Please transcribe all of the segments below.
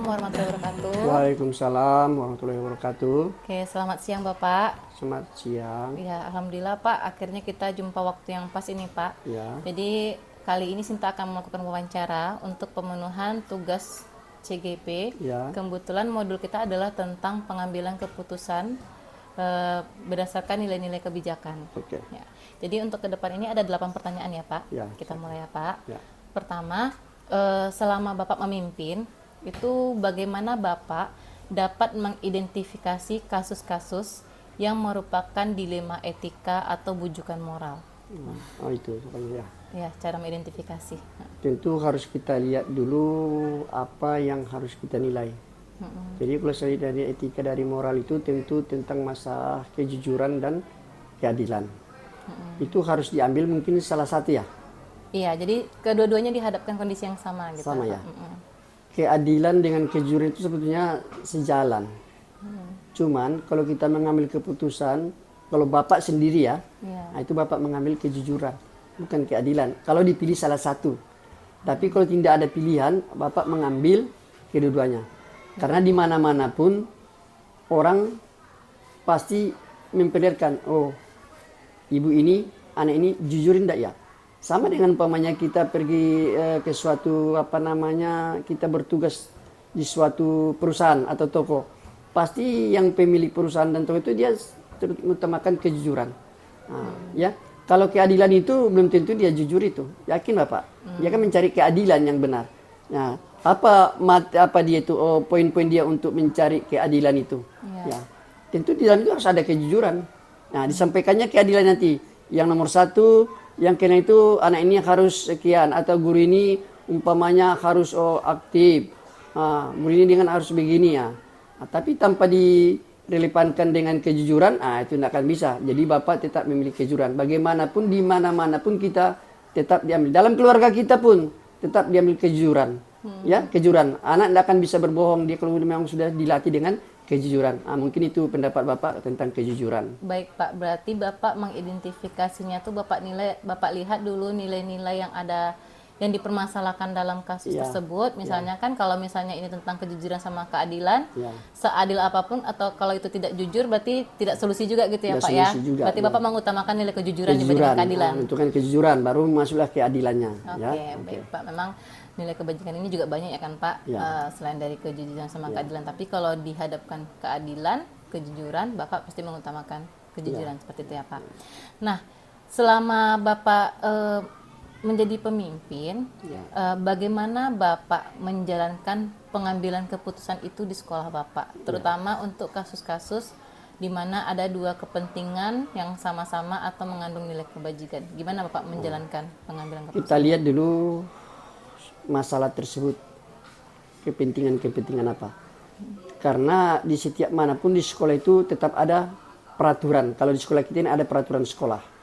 warahmatullahi wabarakatuh. Waalaikumsalam warahmatullahi wabarakatuh. Oke, selamat siang Bapak. Selamat siang. Ya, alhamdulillah Pak, akhirnya kita jumpa waktu yang pas ini Pak. Ya. Jadi kali ini Sinta akan melakukan wawancara untuk pemenuhan tugas CGP. Ya. Kebetulan modul kita adalah tentang pengambilan keputusan berdasarkan nilai-nilai kebijakan. Oke. Ya. Jadi untuk ke depan ini ada 8 pertanyaan ya Pak. Ya. Kita mulai ya Pak. Ya. Pertama, selama Bapak memimpin, itu bagaimana Bapak dapat mengidentifikasi kasus-kasus yang merupakan dilema etika atau bujukan moral? Oh itu ya. Ya, cara mengidentifikasi. Tentu harus kita lihat dulu apa yang harus kita nilai. Jadi kalau saya lihat dari etika dari moral itu tentu tentang masalah kejujuran dan keadilan. Itu harus diambil mungkin salah satu ya. Iya, jadi kedua-duanya dihadapkan kondisi yang sama gitu. Sama ya. Keadilan dengan kejujuran itu sebetulnya sejalan. Cuman kalau kita mengambil keputusan, kalau Bapak sendiri ya, nah itu Bapak mengambil kejujuran, bukan keadilan. Kalau dipilih salah satu. Tapi kalau tidak ada pilihan, Bapak mengambil kedua-duanya. Karena di mana-mana pun orang pasti memperlihatkan, oh ibu ini, anak ini jujurin enggak ya? Sama dengan umpamanya kita pergi ke suatu kita bertugas di suatu perusahaan atau toko. Pasti yang pemilik perusahaan dan toko itu dia mengutamakan kejujuran. Ya, kalau keadilan itu belum tentu dia jujur itu. Yakin Bapak? Dia kan mencari keadilan yang benar. Nah, apa dia itu poin-poin dia untuk mencari keadilan itu? Ya, tentu di dalam itu harus ada kejujuran. Nah, disampaikannya keadilan nanti. Yang nomor satu, yang kena itu anak ini harus sekian, atau guru ini umpamanya harus aktif, guru ini dengan harus begini ya. Tapi tanpa direlevankan dengan kejujuran, itu tidak akan bisa. Jadi Bapak tetap memiliki kejujuran. Bagaimanapun, di mana-mana pun kita tetap diambil. Dalam keluarga kita pun tetap diambil kejujuran. Ya, kejujuran. Anak tidak akan bisa berbohong dia kalau memang sudah dilatih dengan kejujuran. Mungkin itu pendapat Bapak tentang kejujuran. Baik Pak, berarti Bapak mengidentifikasinya tuh Bapak lihat dulu nilai-nilai yang ada yang dipermasalahkan dalam kasus tersebut. Misalnya kan kalau misalnya ini tentang kejujuran sama keadilan, seadil apapun atau kalau itu tidak jujur berarti tidak solusi juga gitu ya Tidak Pak ya. juga, Berarti Bapak mengutamakan nilai kejujuran dibanding keadilan. Itu kan kejujuran, baru masuklah keadilannya. Baik Pak, memang nilai kebajikan ini juga banyak ya kan Pak, selain dari kejujuran sama keadilan. Tapi kalau dihadapkan keadilan, kejujuran, Bapak pasti mengutamakan kejujuran seperti itu ya Pak. Nah, selama Bapak menjadi pemimpin, bagaimana Bapak menjalankan pengambilan keputusan itu di sekolah Bapak, terutama untuk kasus-kasus di mana ada dua kepentingan yang sama-sama atau mengandung nilai kebajikan. Gimana Bapak menjalankan pengambilan keputusan? Kita lihat dulu masalah tersebut, kepentingan apa. Karena di setiap manapun di sekolah itu tetap ada peraturan. Kalau di sekolah kita ini ada peraturan sekolah.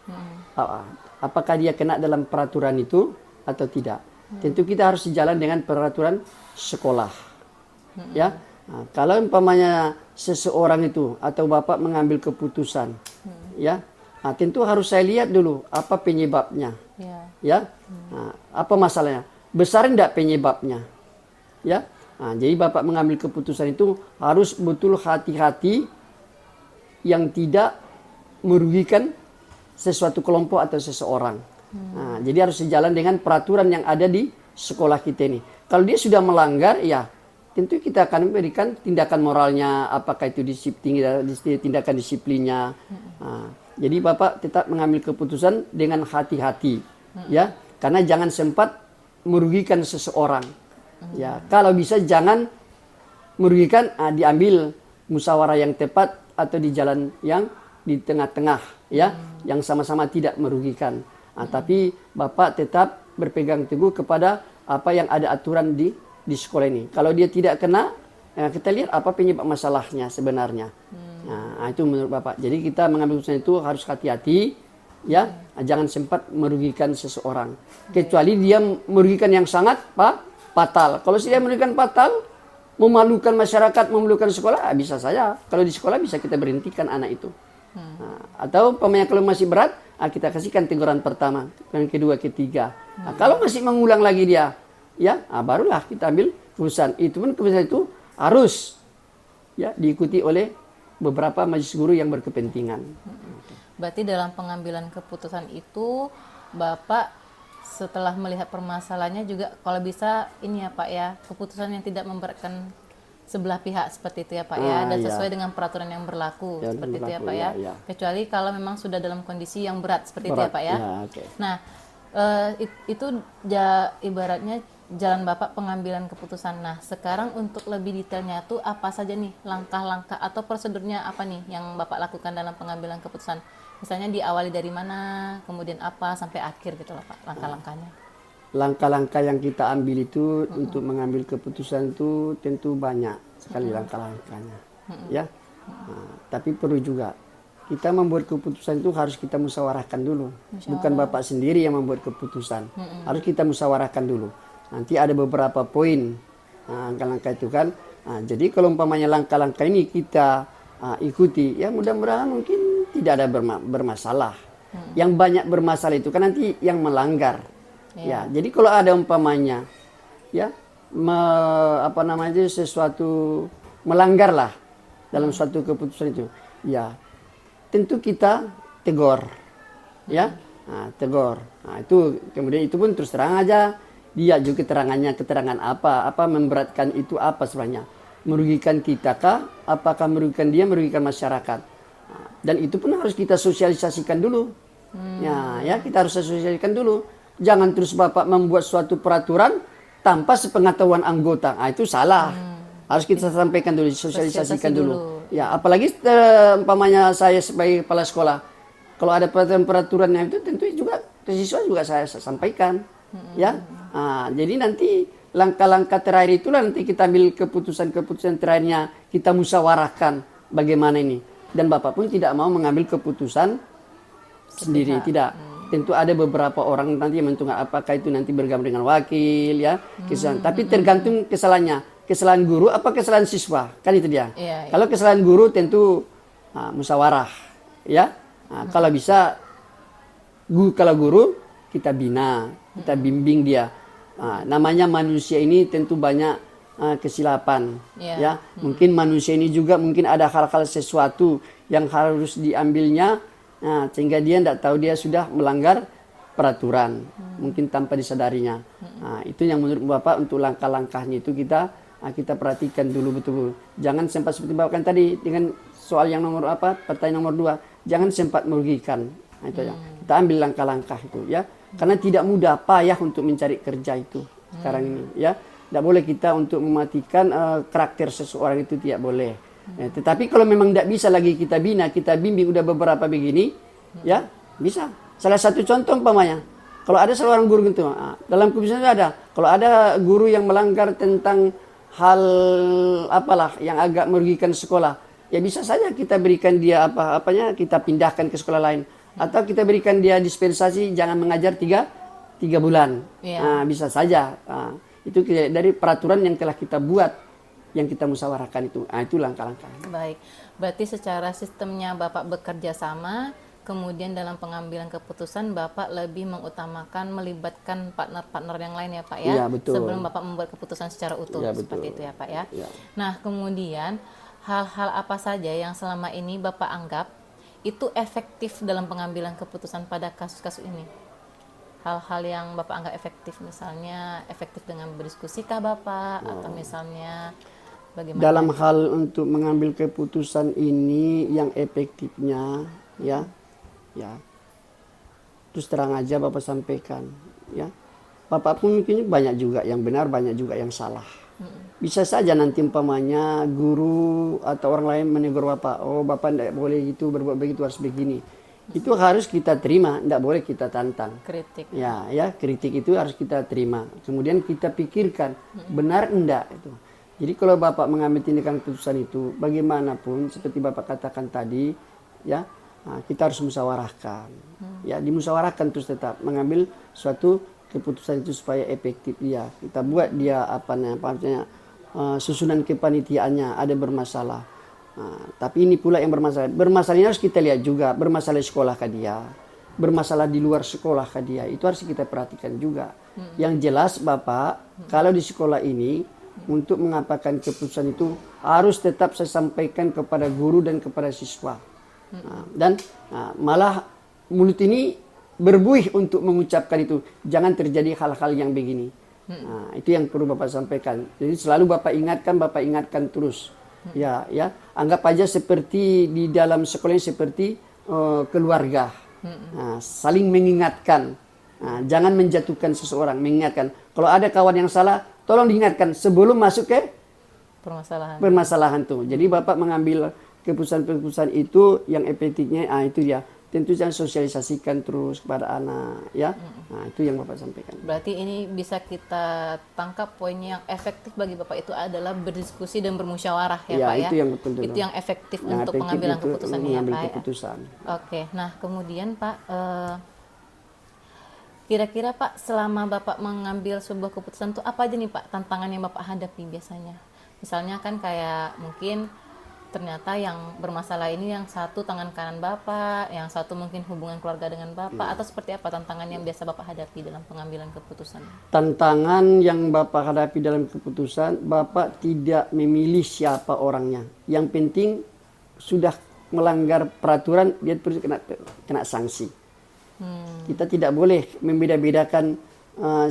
Apakah dia kena dalam peraturan itu atau tidak? Tentu kita harus sejalan dengan peraturan sekolah. Ya, kalau umpamanya seseorang itu atau Bapak mengambil keputusan, ya, tentu harus saya lihat dulu apa penyebabnya. Ya, apa masalahnya? Besar enggak penyebabnya? Ya. Jadi Bapak mengambil keputusan itu harus betul hati-hati yang tidak merugikan sesuatu kelompok atau seseorang. Jadi harus sejalan dengan peraturan yang ada di sekolah kita ini. Kalau dia sudah melanggar, ya tentu kita akan memberikan tindakan moralnya, apakah itu tindakan disiplinnya. Jadi Bapak tetap mengambil keputusan dengan hati-hati, ya, karena jangan sempat merugikan seseorang. Ya, kalau bisa jangan merugikan, diambil musyawarah yang tepat atau di jalan yang di tengah-tengah, ya, yang sama-sama tidak merugikan. Tapi Bapak tetap berpegang teguh kepada apa yang ada aturan di sekolah ini. Kalau dia tidak kena, kita lihat apa penyebab masalahnya sebenarnya. Itu menurut Bapak. Jadi kita mengambil keputusan itu harus hati-hati. Ya, jangan sempat merugikan seseorang. Kecuali dia merugikan yang sangat fatal. Kalau dia merugikan fatal, memalukan masyarakat, memalukan sekolah, bisa saja. Kalau di sekolah bisa kita berhentikan anak itu. Atau pemain kalau masih berat, kita kasihkan teguran pertama, yang kedua, ketiga. Kalau masih mengulang lagi dia, ya, barulah kita ambil keputusan itu pun keputusan itu harus ya diikuti oleh beberapa majelis guru yang berkepentingan. Berarti dalam pengambilan keputusan itu Bapak setelah melihat permasalahannya juga kalau bisa ini ya Pak ya, keputusan yang tidak memberatkan sebelah pihak seperti itu ya Pak ya, dan sesuai dengan peraturan yang berlaku ya, seperti itu ya Pak ya. Kecuali kalau memang sudah dalam kondisi yang berat seperti itu ya Pak ya. Nah, itu ibaratnya jalan Bapak pengambilan keputusan. Nah, sekarang untuk lebih detailnya tuh apa saja nih langkah-langkah atau prosedurnya apa nih yang Bapak lakukan dalam pengambilan keputusan? Misalnya diawali dari mana, kemudian apa sampai akhir gitu loh Pak, langkah-langkahnya. Langkah-langkah yang kita ambil itu untuk mengambil keputusan itu tentu banyak sekali langkah-langkahnya. Ya. Nah, tapi perlu juga kita membuat keputusan itu harus kita musyawarahkan dulu. Bukan Bapak sendiri yang membuat keputusan. Harus kita musyawarahkan dulu. Nanti ada beberapa poin langkah-langkah itu kan. Nah, jadi kalau umpamanya langkah-langkah ini kita ikuti, ya mudah-mudahan mungkin tidak ada bermasalah. Yang banyak bermasalah itu kan nanti yang melanggar. Ya, jadi kalau ada umpamanya, ya sesuatu melanggar lah dalam suatu keputusan itu, ya tentu kita tegur, ya, tegur. Nah, itu kemudian itu pun terus terang aja. Dia juga keterangan apa memberatkan itu apa sebenarnya, merugikan kita kah, apakah merugikan dia, merugikan masyarakat. Nah, dan itu pun harus kita sosialisasikan dulu. Ya kita harus sosialisasikan dulu. Jangan terus Bapak membuat suatu peraturan tanpa sepengetahuan anggota. Nah, itu salah. Harus kita sampaikan dulu, sosialisasikan dulu. Ya, apalagi umpamanya saya sebagai kepala sekolah, kalau ada peraturan-peraturannya itu tentu juga siswa juga saya sampaikan. Ya. Nah, jadi nanti langkah-langkah terakhir itulah nanti kita ambil keputusan-keputusan terakhirnya, kita musyawarahkan bagaimana ini. Dan Bapak pun tidak mau mengambil keputusan sendiri, tidak. Tentu ada beberapa orang nanti yang menentukan apakah itu nanti bergabung dengan wakil, ya, kesalahan. Tapi tergantung kesalahannya. Kesalahan guru apa kesalahan siswa, kan itu dia. Kalau kesalahan guru tentu musyawarah, ya. Kalau bisa, kalau guru kita bina, kita bimbing dia. Namanya manusia ini tentu banyak kesilapan, ya. Mungkin manusia ini juga mungkin ada hal-hal sesuatu yang harus diambilnya, sehingga dia tidak tahu dia sudah melanggar peraturan, mungkin tanpa disadarinya. Itu yang menurut Bapak untuk langkah-langkahnya itu kita perhatikan dulu betul. Jangan sempat seperti Bapak kan tadi dengan soal yang pertanyaan nomor 2, jangan sempat merugikan. Itu ya. Kita ambil langkah-langkah itu, ya. Karena tidak mudah, payah untuk mencari kerja itu sekarang ini, ya. Tidak boleh kita untuk mematikan karakter seseorang itu, tidak boleh. Tetapi kalau memang tidak bisa lagi kita bina, kita bimbing udah beberapa begini, ya bisa. Salah satu contoh umpamanya, kalau ada seorang guru gitu, dalam keputusan itu ada, kalau ada guru yang melanggar tentang hal apalah yang agak merugikan sekolah, ya bisa saja kita berikan dia kita pindahkan ke sekolah lain. Atau kita berikan dia dispensasi jangan mengajar 3 bulan. Bisa saja. Itu dari peraturan yang telah kita buat, yang kita musyawarahkan itu. Itu langkah-langkah. Baik. Berarti secara sistemnya Bapak bekerja sama, kemudian dalam pengambilan keputusan Bapak lebih mengutamakan melibatkan partner-partner yang lain ya Pak ya. Iya, betul. Sebelum Bapak membuat keputusan secara utuh, ya, seperti itu ya Pak ya. Ya. Nah, kemudian hal-hal apa saja yang selama ini Bapak anggap itu efektif dalam pengambilan keputusan pada kasus-kasus ini? Hal-hal yang Bapak anggap efektif, misalnya efektif dengan berdiskusikah Bapak, atau misalnya bagaimana? Dalam hal untuk mengambil keputusan ini yang efektifnya, ya, terus terang aja Bapak sampaikan, ya. Bapak pun mungkin banyak juga yang benar, banyak juga yang salah. Bisa saja nanti umpamanya guru atau orang lain menegur Bapak, Bapak tidak boleh gitu, berbuat begitu, harus begini. Itu harus kita terima, tidak boleh kita tantang. Kritik. Ya, kritik itu harus kita terima. Kemudian kita pikirkan, benar enggak itu. Jadi kalau Bapak mengambil tindakan keputusan itu, bagaimanapun seperti Bapak katakan tadi, ya, kita harus musyawarahkan. Ya, dimusyawarahkan terus tetap mengambil suatu keputusan itu supaya efektif dia. Kita buat dia susunan kepanitiaannya ada bermasalah. Tapi ini pula yang bermasalah. Bermasalahnya harus kita lihat juga, bermasalah sekolah kah dia, bermasalah di luar sekolah kah dia. Itu harus kita perhatikan juga. Yang jelas Bapak, kalau di sekolah ini untuk mengapakan keputusan itu harus tetap saya sampaikan kepada guru dan kepada siswa. Dan malah mulut ini berbuih untuk mengucapkan itu. Jangan terjadi hal-hal yang begini. Itu yang perlu Bapak sampaikan. Jadi selalu Bapak ingatkan terus. Ya, anggap aja seperti di dalam sekolah ini seperti keluarga. Saling mengingatkan. Jangan menjatuhkan seseorang, mengingatkan. Kalau ada kawan yang salah, tolong diingatkan sebelum masuk ke permasalahan tuh. Jadi Bapak mengambil keputusan-keputusan itu yang efektifnya, itu dia. Tentu jangan sosialisasikan terus kepada anak, ya. Itu yang Bapak sampaikan. Berarti ini bisa kita tangkap poinnya yang efektif bagi Bapak itu adalah berdiskusi dan bermusyawarah ya, Pak ya. Itu yang betul. Itu yang efektif untuk pengambilan keputusan ya, Pak. Keputusan. Oke, nah kemudian Pak, kira-kira Pak selama Bapak mengambil sebuah keputusan itu apa aja nih Pak tantangan yang Bapak hadapi biasanya? Misalnya kan kayak mungkin ternyata yang bermasalah ini yang satu tangan kanan Bapak, yang satu mungkin hubungan keluarga dengan Bapak, atau seperti apa tantangan yang biasa Bapak hadapi dalam pengambilan keputusan? Tantangan yang Bapak hadapi dalam keputusan, Bapak tidak memilih siapa orangnya. Yang penting sudah melanggar peraturan, dia terus kena sanksi. Kita tidak boleh membeda-bedakan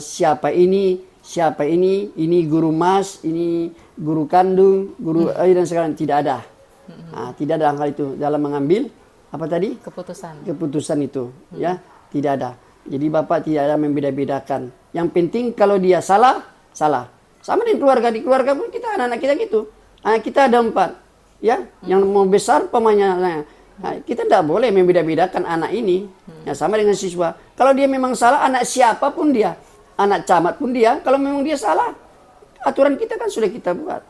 siapa ini guru mas, ini guru kandung, guru dan sekarang tidak ada. Tidak ada hal itu dalam mengambil apa tadi? Keputusan itu, ya, tidak ada. Jadi Bapak tidak ada membeda-bedakan. Yang penting kalau dia salah. Sama dengan keluarga, di keluarga pun kita anak-anak kita gitu. Kita ada 4, ya, yang mau besar pemainnya. Kita tidak boleh membeda-bedakan anak ini. Ya, sama dengan siswa. Kalau dia memang salah, anak siapapun dia, anak camat pun dia, kalau memang dia salah, aturan kita kan sudah kita buat,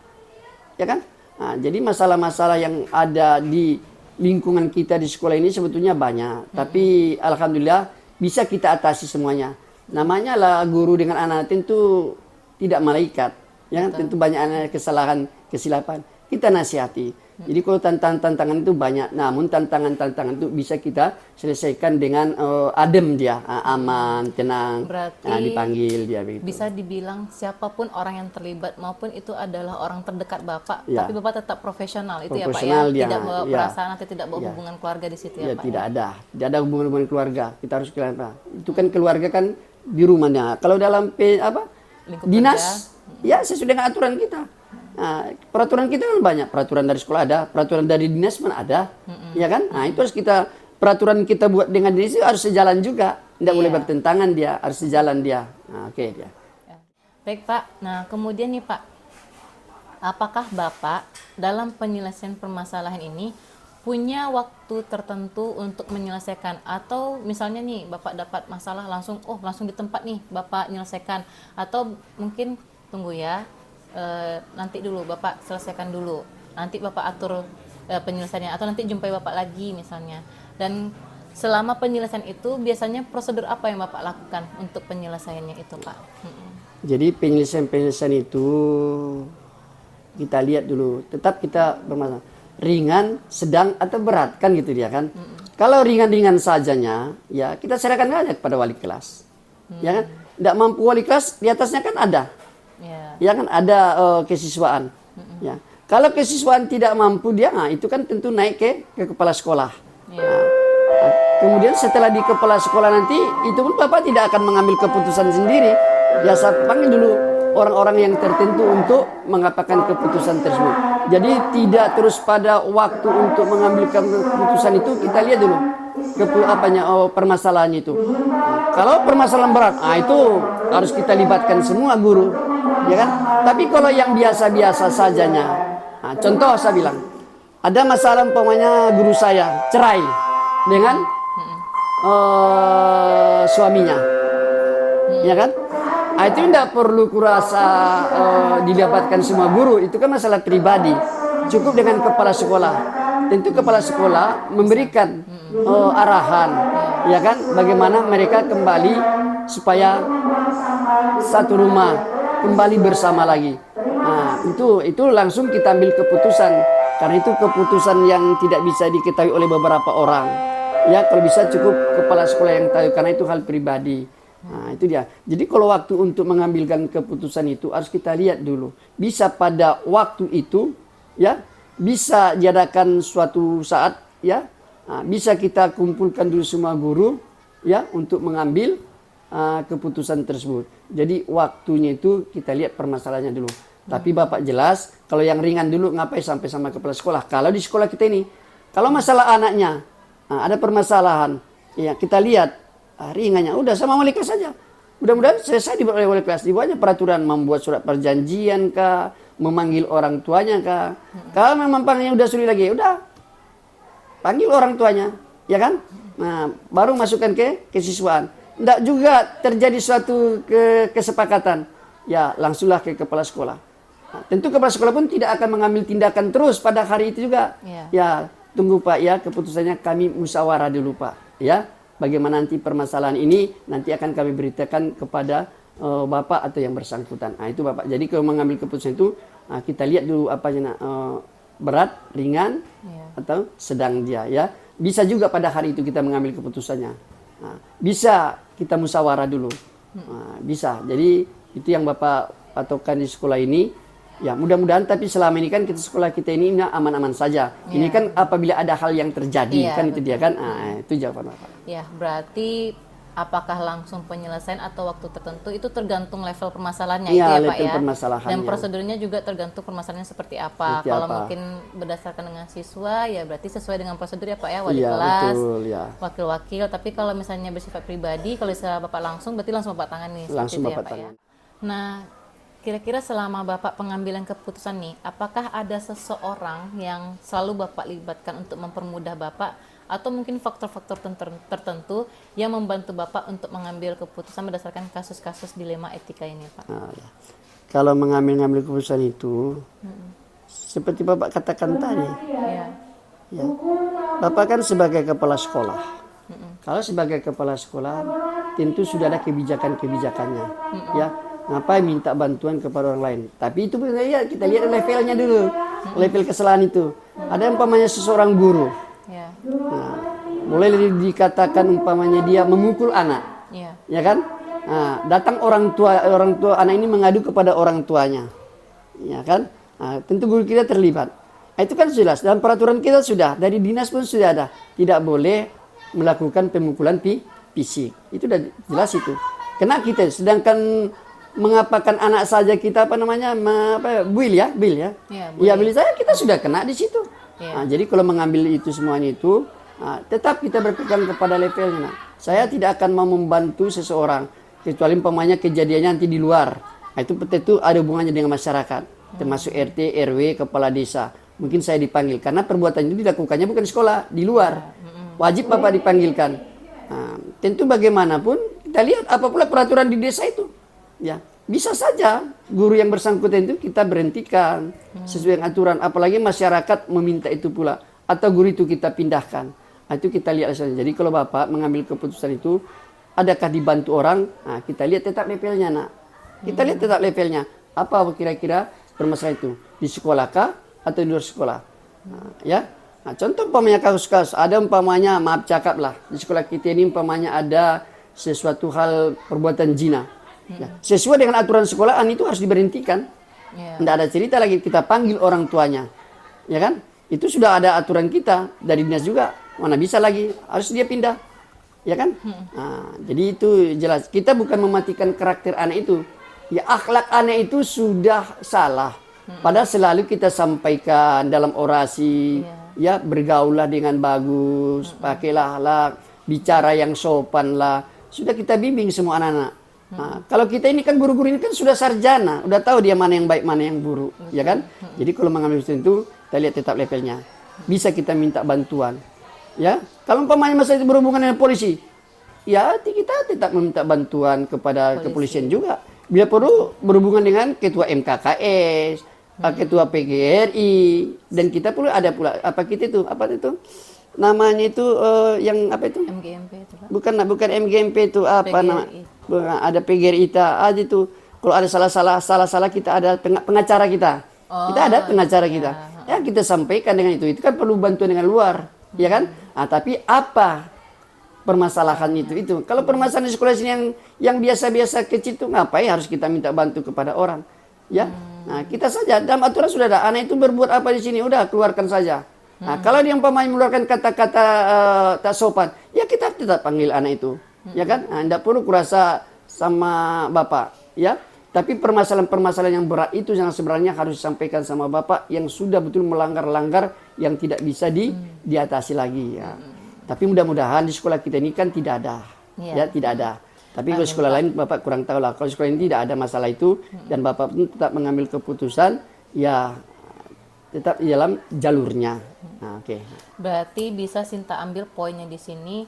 ya kan? Jadi masalah-masalah yang ada di lingkungan kita di sekolah ini sebetulnya banyak, tapi alhamdulillah bisa kita atasi semuanya. Namanya lah guru dengan anak tentu tidak malaikat, ya kan? Tentu banyak anak kesilapan. Kita nasihati. Jadi kalau tantangan itu banyak, namun tantangan itu bisa kita selesaikan dengan adem dia, aman, tenang. Berarti dipanggil dia begitu. Bisa dibilang siapapun orang yang terlibat maupun itu adalah orang terdekat Bapak, tapi Bapak tetap profesional itu ya Pak ya. Tidak bawa perasaan atau tidak bawa hubungan keluarga di situ ya Pak. Tidak ada hubungan keluarga. Kita harus kelihatan. Itu kan keluarga kan di rumahnya. Kalau dalam lingkup dinas, ya sesuai dengan aturan kita. Peraturan kita kan banyak, peraturan dari sekolah ada, peraturan dari dinas pun ada, ya kan? Itu harus peraturan kita buat dengan dinas itu harus sejalan juga, tidak boleh bertentangan dia, harus sejalan dia. Oke dia. Baik Pak, nah kemudian nih Pak, apakah Bapak dalam penyelesaian permasalahan ini punya waktu tertentu untuk menyelesaikan, atau misalnya nih Bapak dapat masalah langsung di tempat nih Bapak menyelesaikan, atau mungkin tunggu ya, nanti dulu Bapak selesaikan dulu, nanti Bapak atur penyelesaiannya, atau nanti jumpai Bapak lagi misalnya. Dan selama penyelesaian itu biasanya prosedur apa yang Bapak lakukan untuk penyelesaiannya itu Pak? Jadi penyelesaian itu kita lihat dulu, tetap kita bermasalah ringan, sedang atau berat kan gitu dia kan. Kalau ringan-ringan sajanya ya kita serahkan aja kepada wali kelas, ya kan. Tidak mampu wali kelas, di atasnya kan ada. Ya kan ada kesiswaan. Ya. Kalau kesiswaan tidak mampu dia, itu kan tentu naik ke kepala sekolah. Kemudian setelah di kepala sekolah nanti, itu pun Bapak tidak akan mengambil keputusan sendiri. Ya saya panggil dulu orang-orang yang tertentu untuk mengapakan keputusan tersebut. Jadi tidak terus pada waktu untuk mengambil keputusan itu, kita lihat dulu permasalahannya itu. Kalau permasalahan berat, itu harus kita libatkan semua guru, ya kan? Tapi kalau yang biasa-biasa sajanya, contoh saya bilang, ada masalah umpamanya guru saya cerai dengan suaminya, ya kan? Itu tidak perlu kurasa dilibatkan semua guru, itu kan masalah pribadi. Cukup dengan kepala sekolah. Tentu kepala sekolah memberikan arahan, ya kan, bagaimana mereka kembali supaya satu rumah kembali bersama lagi. Itu langsung kita ambil keputusan, karena itu keputusan yang tidak bisa diketahui oleh beberapa orang. Ya, kalau bisa cukup kepala sekolah yang tahu, karena itu hal pribadi. Nah, itu dia. Jadi kalau waktu untuk mengambilkan keputusan itu harus kita lihat dulu. Bisa pada waktu itu, ya, bisa diadakan suatu saat, ya, bisa kita kumpulkan dulu semua guru, ya, untuk mengambil keputusan tersebut. Jadi waktunya itu kita lihat permasalahannya dulu. Tapi Bapak jelas, kalau yang ringan dulu ngapain sampai sama kepala sekolah. Kalau di sekolah kita ini, kalau masalah anaknya ada permasalahan, ya kita lihat ringannya, udah sama wali kelas saja. Mudah-mudahan selesai dibuat oleh wali kelas. Dibuatnya peraturan, membuat surat perjanjian kah, memanggil orang tuanya kah. Kalau memang panggilnya udah sulit lagi, udah panggil orang tuanya, ya kan? Nah, baru masukkan ke kesiswaan. Tidak juga terjadi suatu kesepakatan, ya langsunglah ke kepala sekolah. Nah, tentu kepala sekolah pun tidak akan mengambil tindakan terus pada hari itu juga. Ya, tunggu Pak, ya keputusannya kami musyawarah dulu Pak, ya. Bagaimana nanti permasalahan ini nanti akan kami beritakan kepada Bapak atau yang bersangkutan. Nah, itu Bapak. Jadi kalau mengambil keputusan itu kita lihat dulu apanya, berat, ringan, atau sedang dia, ya. Bisa juga pada hari itu kita mengambil keputusannya. Nah, bisa kita musyawarah dulu. Nah, bisa. Jadi itu yang Bapak patokan di sekolah ini. Ya mudah-mudahan, tapi selama ini kan kita sekolah kita ini aman-aman saja. Ini kan apabila ada hal yang terjadi, kan betul. Itu dia kan. Nah, itu jawaban Bapak. Ya, berarti apakah langsung penyelesaian atau waktu tertentu itu tergantung level permasalahannya itu ya Pak ya. Dan prosedurnya juga tergantung permasalahannya seperti apa. Kalau mungkin berdasarkan dengan siswa ya berarti sesuai dengan prosedur ya Pak ya, wali kelas, wakil-wakil. Tapi kalau misalnya bersifat pribadi, kalau istilah Bapak langsung berarti langsung Bapak tangani. Langsung Bapak tangani. Nah, kira-kira selama Bapak pengambilan keputusan nih, apakah ada seseorang yang selalu Bapak libatkan untuk mempermudah Bapak, atau mungkin faktor-faktor tertentu yang membantu Bapak untuk mengambil keputusan berdasarkan kasus-kasus dilema etika ini Pak? Nah, ya. Kalau mengambil keputusan itu, seperti Bapak katakan tadi, ya, Bapak kan sebagai kepala sekolah. Kalau sebagai kepala sekolah, tentu sudah ada kebijakan-kebijakannya, ya. Ngapain minta bantuan kepada orang lain? Tapi itu ya kita lihat levelnya dulu, level kesalahan itu. Ada umpamanya seseorang guru, nah, boleh dikatakan umpamanya dia memukul anak, ya kan? Nah, datang orang tua anak ini mengadu kepada orang tuanya, ya kan? Nah, tentu guru kita terlibat. Nah, itu kan jelas dalam peraturan kita sudah, dari dinas pun sudah ada, tidak boleh melakukan pemukulan fisik. Itu sudah jelas itu. Kena kita, sedangkan mengapakan anak saja kita bil ya. Ya bil saya kita sudah kena di situ. Nah, jadi kalau mengambil itu semuanya itu, tetap kita berpegang kepada levelnya. Saya tidak akan mau membantu seseorang kecuali umpamanya kejadiannya nanti di luar. Nah, itu ada hubungannya dengan masyarakat, termasuk RT, RW, kepala desa. Mungkin saya dipanggil karena perbuatan itu dilakukannya bukan di sekolah, di luar. Wajib Bapak dipanggilkan. Nah, tentu bagaimanapun kita lihat apa pula peraturan di desa itu. Ya, bisa saja guru yang bersangkutan itu kita berhentikan sesuai dengan aturan, apalagi masyarakat meminta itu pula, atau guru itu kita pindahkan. Nah, itu kita lihat saja. Jadi kalau Bapak mengambil keputusan itu, adakah dibantu orang? Nah, kita lihat tetap levelnya, Nak. Kita lihat tetap levelnya. Apa kira-kira permasalahan itu? Di sekolah kah atau di luar sekolah? Nah, ya. Nah, contoh umpamanya kasus-kasus, ada umpamanya, maaf cakap lah, di sekolah kita ini umpamanya ada sesuatu hal perbuatan zina. Ya, sesuai dengan aturan sekolahan itu harus diberhentikan. Tidak ada cerita lagi kita panggil orang tuanya, ya kan? Itu sudah ada aturan kita dari dinas juga. Mana bisa lagi harus dia pindah, ya kan? Nah, jadi itu jelas kita bukan mematikan karakter anak itu. Ya akhlak anak itu sudah salah. Padahal selalu kita sampaikan dalam orasi, ya bergaulah dengan bagus, pakailah akhlak, bicara yang sopan lah. Sudah kita bimbing semua anak-anak. Nah, kalau kita ini kan guru-guru ini kan sudah sarjana, udah tahu dia mana yang baik, mana yang buruk, ya kan? Jadi kalau mengambil keputusan itu, kita lihat tetap levelnya. Bisa kita minta bantuan, ya. Kalau umpamanya masalah itu berhubungan dengan polisi, ya kita tetap meminta bantuan kepada kepolisian juga. Bila perlu berhubungan dengan ketua MKKS, ketua PGRI, dan kita perlu ada pula apa itu? Namanya itu yang apa itu? MGMP itu Pak. Bukan MGMP itu apa PGRI. Nama? Ada PGRI ada itu. Kalau ada salah kita ada pengacara kita. Kita ada pengacara kita. Ya kita sampaikan dengan itu. Itu kan perlu bantuan dengan luar, ya kan? Nah, tapi apa permasalahan itu. Kalau permasalahan di sekolah sini yang biasa-biasa kecil itu ngapain harus kita minta bantu kepada orang, ya? Nah, kita saja dalam aturan sudah ada, anak itu berbuat apa di sini, udah keluarkan saja. Nah, kalau dia umpamanya mengeluarkan kata-kata tak sopan, ya kita tetap panggil anak itu, ya kan? Nah, tidak perlu kurasa sama bapak, ya. Tapi permasalahan-permasalahan yang berat itu yang sebenarnya harus disampaikan sama bapak yang sudah betul melanggar-langgar yang tidak bisa diatasi lagi, ya. Tapi mudah-mudahan di sekolah kita ini kan tidak ada, ya tidak ada. Tapi kalau sekolah lain Bapak kurang tahu lah. Kalau sekolah ini tidak ada masalah itu dan Bapak pun tetap mengambil keputusan, ya tetap di dalam jalurnya. Nah, oke. Berarti bisa Sinta ambil poinnya di sini.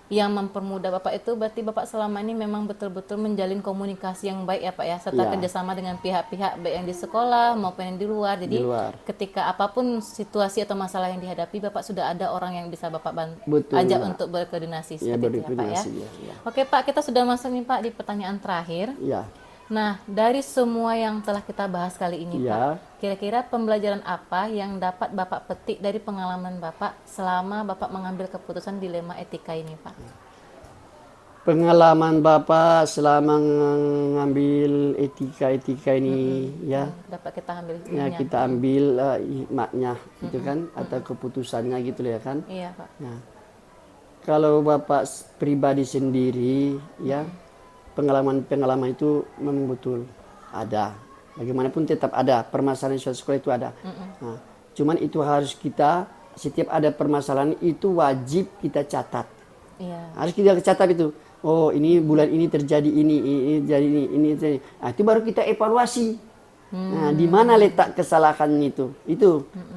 Yang mempermudah Bapak itu berarti Bapak selama ini memang betul-betul menjalin komunikasi yang baik ya Pak ya, serta kerjasama dengan pihak-pihak baik yang di sekolah maupun yang di luar. Jadi ketika apapun situasi atau masalah yang dihadapi, Bapak sudah ada orang yang bisa Bapak ajak untuk berkoordinasi seperti itu ya Pak ya. Oke Pak, kita sudah masuk nih Pak di pertanyaan terakhir. Ya. Nah, dari semua yang telah kita bahas kali ini Pak, kira-kira pembelajaran apa yang dapat Bapak petik dari pengalaman Bapak selama Bapak mengambil keputusan dilema etika ini Pak? Pengalaman Bapak selama mengambil etika ini, ya. Dapat kita ambil hikmahnya. Ya, kita ambil hikmahnya, gitu kan, atau keputusannya gitu ya kan. Iya Pak. Nah, kalau Bapak pribadi sendiri, ya. Pengalaman itu memang betul ada. Bagaimanapun tetap ada permasalahan di sekolah itu ada. Nah, cuman itu harus kita setiap ada permasalahan itu wajib kita catat. Harus kita catat itu. Oh ini bulan ini terjadi ini jadi ini terjadi. Nah, itu baru kita evaluasi. Nah, di mana letak kesalahan itu?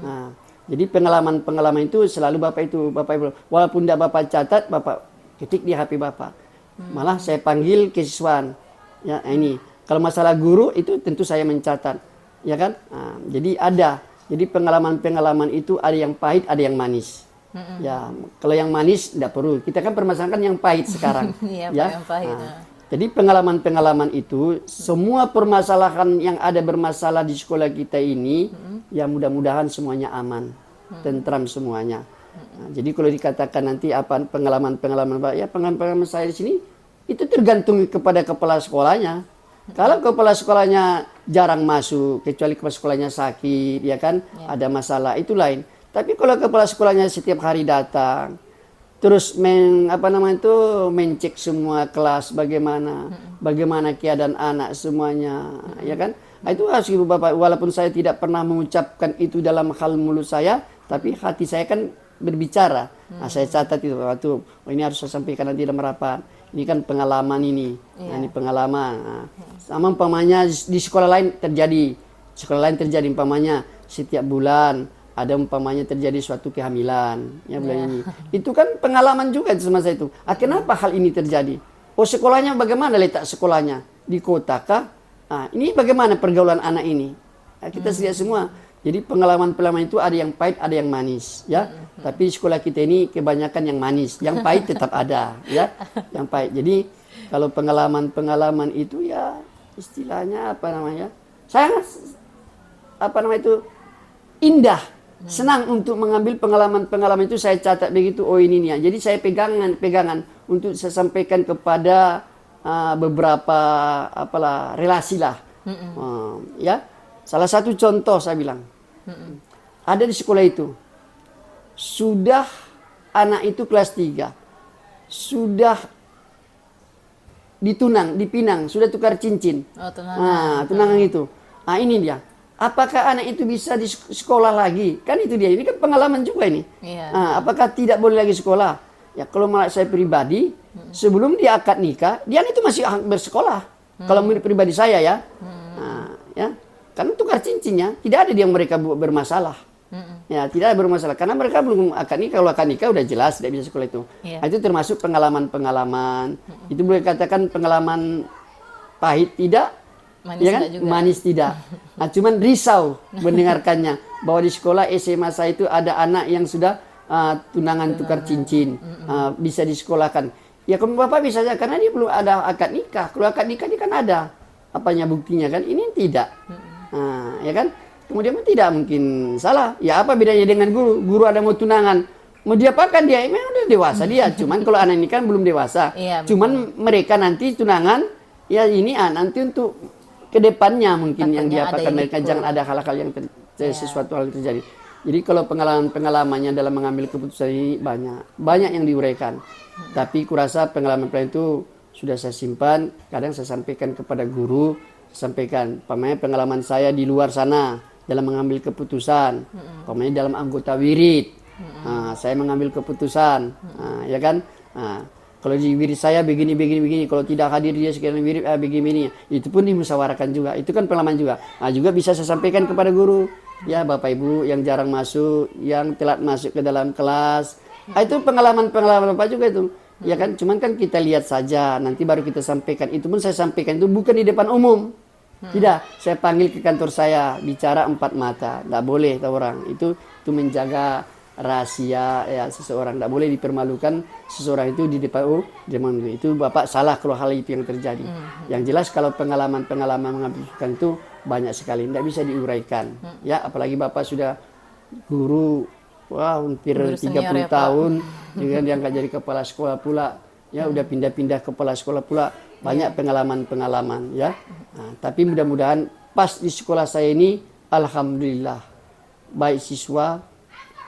Nah, jadi pengalaman itu selalu Bapak walaupun tidak Bapak catat, Bapak ketik di HP Bapak. Malah saya panggil kesiswaan, ya ini. Kalau masalah guru itu tentu saya mencatat, ya kan? Nah, jadi pengalaman itu ada yang pahit, ada yang manis. Ya, kalau yang manis tidak perlu. Kita kan permasalahkan yang pahit sekarang, ya. Yang pahit, jadi pengalaman itu semua permasalahan yang ada bermasalah di sekolah kita ini, ya mudah-mudahan semuanya aman, tentram semuanya. Nah, jadi kalau dikatakan nanti apa pengalaman ya pengalaman saya di sini itu tergantung kepada kepala sekolahnya. Kalau kepala sekolahnya jarang masuk, kecuali kepala sekolahnya sakit, ya kan, ada masalah itu lain. Tapi kalau kepala sekolahnya setiap hari datang, terus mencek semua kelas bagaimana keadaan anak semuanya, ya kan. Nah, itu harus Ibu Bapak, walaupun saya tidak pernah mengucapkan itu dalam hal mulut saya, tapi hati saya kan berbicara. Nah, saya catat itu waktu ini harus saya sampaikan nanti dalam rapat. Ini kan pengalaman ini. Nah, ini pengalaman. Nah, sama umpamanya di sekolah lain terjadi. Sekolah lain terjadi umpamanya setiap bulan ada umpamanya terjadi suatu kehamilan, ya bulan ini. Itu kan pengalaman juga sama saya itu. Kenapa hal ini terjadi? Oh, sekolahnya bagaimana letak sekolahnya? Di kota kah? Nah, ini bagaimana pergaulan anak ini? Nah, kita lihat semua. Jadi pengalaman-pengalaman itu ada yang pahit, ada yang manis, ya. Tapi sekolah kita ini kebanyakan yang manis, yang pahit tetap ada, ya. Yang pahit. Jadi kalau pengalaman-pengalaman itu ya istilahnya saya indah, senang untuk mengambil pengalaman-pengalaman itu saya catat begitu. Oh ini nih. Jadi saya pegangan untuk saya sampaikan kepada beberapa relasi lah, ya. Salah satu contoh saya bilang, ada di sekolah itu, sudah anak itu kelas 3, sudah dipinang, sudah tukar cincin. Tunangan itu. Nah ini dia. Apakah anak itu bisa di sekolah lagi? Kan itu dia. Ini kan pengalaman juga ini. Apakah tidak boleh lagi sekolah? Ya kalau malah saya pribadi, sebelum dia akad nikah, dia itu masih bersekolah. Kalau menurut pribadi saya ya. Ya. Karena tukar cincinnya, tidak ada yang mereka bermasalah. Ya, tidak ada bermasalah. Karena mereka belum akad nikah. Kalau akad nikah udah jelas tidak bisa sekolah itu. Nah, itu termasuk pengalaman-pengalaman. Itu boleh katakan pengalaman pahit tidak, manis ya kan? tidak juga. Manis tidak. Nah, cuman risau mendengarkannya. Bahwa di sekolah SMA saya itu ada anak yang sudah tunangan tukar cincin. Bisa disekolahkan. Ya kalau Bapak bisa saja, karena dia belum ada akad nikah. Kalau akad nikah dia kan ada buktinya kan. Ini tidak. Ya kan? Kemudian tidak mungkin salah. Ya apa bedanya dengan guru? Guru ada mau tunangan, Mau diapakan dia? Memang udah dewasa dia. Cuman kalau anak ini kan belum dewasa. Iya, Cuman mereka nanti tunangan, ya ini nanti untuk kedepannya mungkin yang Takutnya diapakan ada mereka ikut. jangan ada hal-hal yang Iya. sesuatu hal yang terjadi. Jadi kalau pengalamannya dalam mengambil keputusan ini banyak yang diuraikan. Tapi kurasa pengalaman itu sudah saya simpan. Kadang saya sampaikan kepada guru, saya sampaikan, pengalaman saya di luar sana dalam mengambil keputusan, dalam anggota wirid. Saya mengambil keputusan, ya kan? Kalau di wirid saya begini, kalau tidak hadir dia sekian wirid begini, itu pun dimusyawarahkan juga. Itu kan pengalaman juga. Juga bisa saya sampaikan kepada guru, ya Bapak Ibu yang jarang masuk, yang telat masuk ke dalam kelas. Itu pengalaman Bapak juga itu. Ya kan, cuman kan kita lihat saja, nanti baru kita sampaikan. Itu pun saya sampaikan itu bukan di depan umum. Tidak, saya panggil ke kantor saya, bicara 4 mata. Tidak boleh tahu orang. Itu menjaga rahasia ya seseorang. Tidak boleh dipermalukan seseorang itu di depan itu. Bapak salah kalau hal itu yang terjadi. Yang jelas kalau pengalaman mengambil keputusan itu banyak sekali, tidak bisa diuraikan. Ya, apalagi Bapak sudah guru, hampir 30 tahun, dengan diangkat jadi kepala sekolah pula. Ya, udah pindah-pindah kepala sekolah pula. Banyak pengalaman ya. Tapi mudah-mudahan pas di sekolah saya ini, alhamdulillah, baik siswa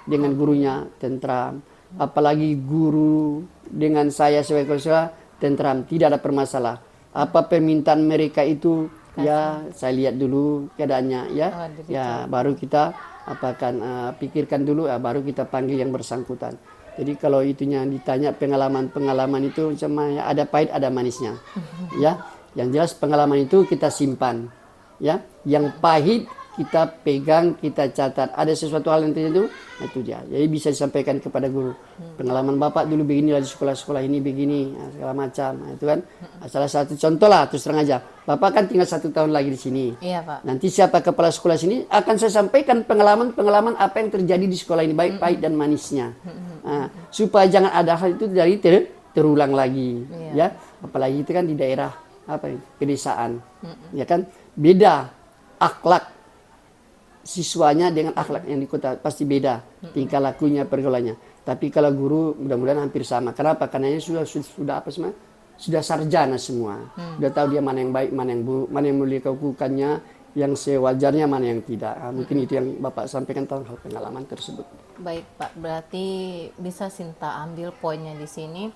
dengan gurunya tentram, apalagi guru dengan saya sebagai siswa tentram, tidak ada permasalahan. Apa permintaan mereka itu ya saya lihat dulu keadaannya ya, baru kita pikirkan dulu, baru kita panggil yang bersangkutan. Jadi kalau itunya ditanya pengalaman itu sama ya, ada pahit ada manisnya. Ya, yang jelas pengalaman itu kita simpan. Ya, yang pahit kita pegang, kita catat. Ada sesuatu hal yang terjadi itu dia. Jadi bisa disampaikan kepada guru. Pengalaman Bapak dulu begini lah di sekolah-sekolah ini begini, segala macam. Itu kan salah satu contoh lah, terus terang aja. Bapak kan tinggal 1 tahun lagi di sini. Iya, Pak. Nanti siapa kepala sekolah sini akan saya sampaikan pengalaman apa yang terjadi di sekolah ini, baik pahit dan manisnya. Supaya jangan ada hal itu dari terulang lagi. Ya, apalagi itu kan di daerah pedesaan. Ya kan beda akhlak siswanya dengan akhlak yang di kota, pasti beda tingkah lakunya, pergaulannya. Tapi kalau guru mudah-mudahan hampir sama. Kenapa? Karena ini sudah apa semua? Sudah sarjana semua. Sudah tahu dia mana yang baik, mana yang buruk, mana yang boleh lakukannya, yang sewajarnya, mana yang tidak. Mungkin itu yang Bapak sampaikan tentang hal pengalaman tersebut. Baik Pak, berarti bisa Sinta ambil poinnya di sini,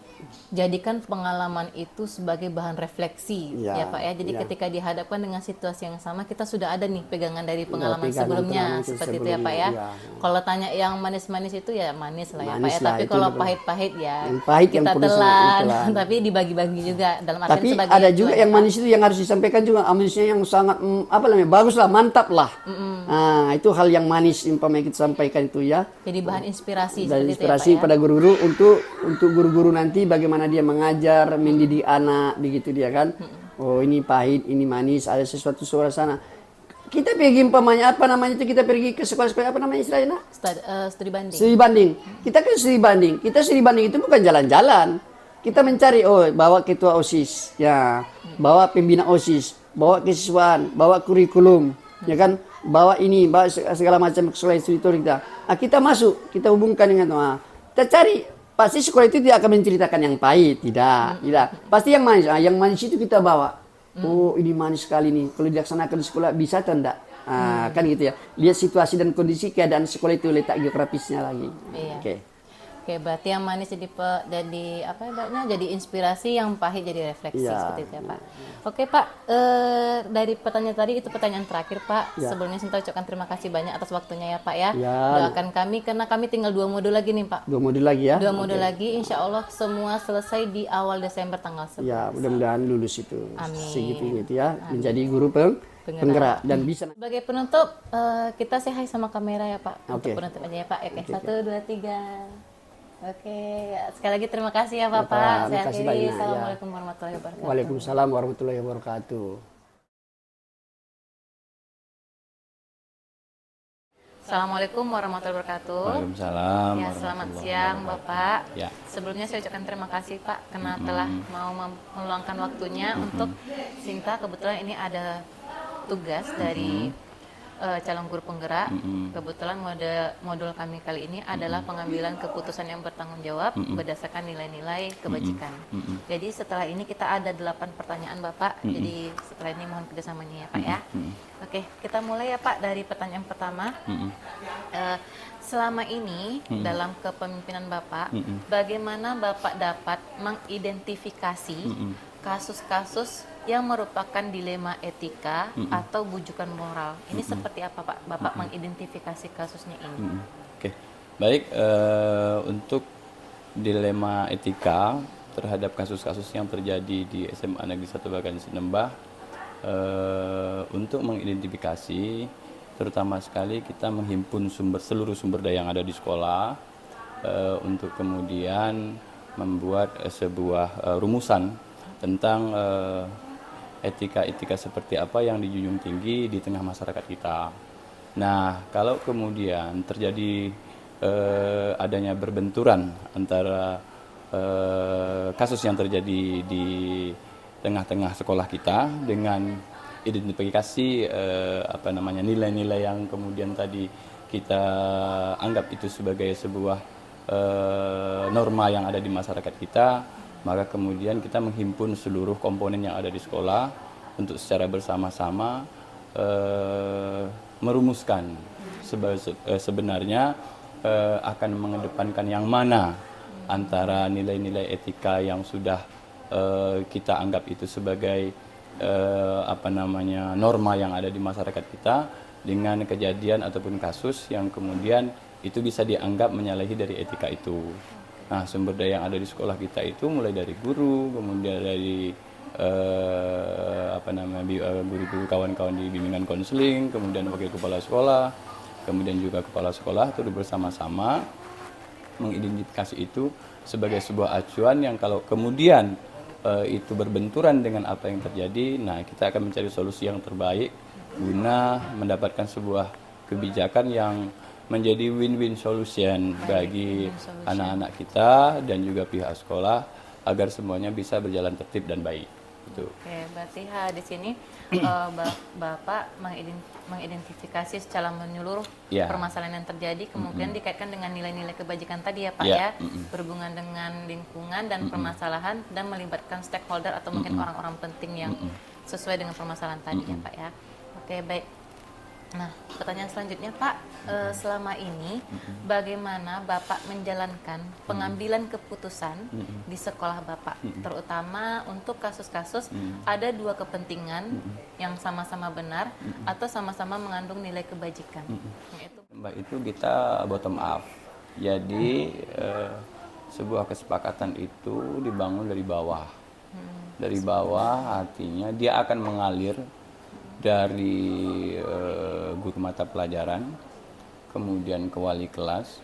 jadikan pengalaman itu sebagai bahan refleksi ya Pak ya. Jadi ketika dihadapkan dengan situasi yang sama, kita sudah ada nih pegangan dari pengalaman sebelumnya seperti itu ya Pak ya. Kalau tanya yang manis-manis itu ya manis lah ya Pak ya. Tapi kalau pahit-pahit ya kita telan, tapi dibagi-bagi juga dalam artian tapi sebagai ada juga yang manis itu yang harus disampaikan juga, manisnya yang sangat bagus lah, mantap lah. Nah, itu hal yang manis umpamanya kita sampaikan itu ya. Jadi bahan inspirasi dan seperti inspirasi itu ya, Pak, pada guru-guru untuk guru-guru nanti bagaimana dia mengajar, mendidik anak begitu dia kan. Oh, ini pahit, ini manis, ada sesuatu suara sana. Kita pergi umpamanya kita pergi ke sekolah-sekolah istilahnya? Studi banding. Studi banding. Kita kan studi banding. Kita studi banding itu bukan jalan-jalan. Kita mencari bawa ketua OSIS, ya, bawa pembina OSIS, bawa kesiswaan, bawa kurikulum, ya kan? Bawa segala macam sekolah studi kita. Kita masuk, kita hubungkan dengan kita cari. Pasti sekolah itu tidak akan menceritakan yang pahit, tidak. Pasti yang manis. Yang manis itu kita bawa. Oh, ini manis sekali nih. Kalau dilaksanakan di sekolah bisa atau enggak? Kan gitu ya. Lihat situasi dan kondisi keadaan sekolah itu, letak geografisnya lagi. Iya. Oke, berarti yang manis jadi inspirasi, yang pahit jadi refleksi seperti itu ya Pak. Oke Pak, dari pertanyaan tadi itu pertanyaan terakhir Pak. Sebelumnya saya ucapkan terima kasih banyak atas waktunya ya Pak ya. Doakan kami karena kami tinggal 2 modul lagi nih Pak. 2 modul lagi ya. 2 modul lagi, insya Allah semua selesai di awal Desember tanggal 11. Ya, mudah-mudahan lulus itu. Amin. Segitu ya, menjadi guru penggerak dan bisa. Sebagai penutup, kita say hi sama kamera ya Pak. Oke. Untuk penutup aja ya Pak. Oke, 1, 2, 3. Oke, sekali lagi terima kasih ya Bapak. Saya akhiri. Assalamualaikum warahmatullahi wabarakatuh. Waalaikumsalam warahmatullahi wabarakatuh. Assalamualaikum warahmatullahi wabarakatuh. Waalaikumsalam. Ya, selamat siang Bapak. Ya. Sebelumnya saya ucapkan terima kasih Pak karena telah mau meluangkan waktunya untuk Sinta. Kebetulan ini ada tugas dari calon guru penggerak. Kebetulan modul kami kali ini adalah pengambilan keputusan yang bertanggung jawab berdasarkan nilai-nilai kebajikan. Jadi setelah ini kita ada 8 pertanyaan Bapak. Jadi setelah ini mohon kerjasamanya ya Pak ya. Oke, kita mulai ya Pak dari pertanyaan pertama. Selama ini dalam kepemimpinan Bapak, bagaimana Bapak dapat mengidentifikasi kasus-kasus yang merupakan dilema etika atau bujukan moral? Ini seperti apa Pak Bapak mengidentifikasi kasusnya ini? Oke, baik, untuk dilema etika terhadap kasus-kasus yang terjadi di SMA Negeri 1 Bakauheni Sinembah, untuk mengidentifikasi, terutama sekali kita menghimpun seluruh sumber daya yang ada di sekolah, untuk kemudian membuat sebuah rumusan tentang etika-etika seperti apa yang dijunjung tinggi di tengah masyarakat kita. Nah, kalau kemudian terjadi adanya berbenturan antara kasus yang terjadi di tengah-tengah sekolah kita dengan identifikasi nilai-nilai yang kemudian tadi kita anggap itu sebagai sebuah norma yang ada di masyarakat kita, maka kemudian kita menghimpun seluruh komponen yang ada di sekolah untuk secara bersama-sama merumuskan sebenarnya akan mengedepankan yang mana antara nilai-nilai etika yang sudah kita anggap itu sebagai norma yang ada di masyarakat kita dengan kejadian ataupun kasus yang kemudian itu bisa dianggap menyalahi dari etika itu. Nah, sumber daya yang ada di sekolah kita itu mulai dari guru, kemudian dari guru-guru kawan-kawan di bimbingan konseling, kemudian wakil kepala sekolah, kemudian juga kepala sekolah itu bersama-sama mengidentifikasi itu sebagai sebuah acuan yang kalau kemudian itu berbenturan dengan apa yang terjadi, nah kita akan mencari solusi yang terbaik guna mendapatkan sebuah kebijakan yang menjadi win-win solution bagi anak-anak kita dan juga pihak sekolah agar semuanya bisa berjalan tertib dan baik. Gitu. Oke, berarti di sini Bapak mengidentifikasi secara menyeluruh permasalahan yang terjadi, kemudian dikaitkan dengan nilai-nilai kebajikan tadi ya Pak ya, berhubungan dengan lingkungan dan permasalahan dan melibatkan stakeholder atau mungkin orang-orang penting yang sesuai dengan permasalahan tadi ya Pak ya. Oke, baik. Nah, pertanyaan selanjutnya Pak, selama ini bagaimana Bapak menjalankan pengambilan keputusan di sekolah Bapak, terutama untuk kasus-kasus ada dua kepentingan yang sama-sama benar atau sama-sama mengandung nilai kebajikan? Mbak, itu kita bottom up, jadi sebuah kesepakatan itu dibangun dari bawah. Dari bawah artinya dia akan mengalir dari guru mata pelajaran, kemudian ke wali kelas,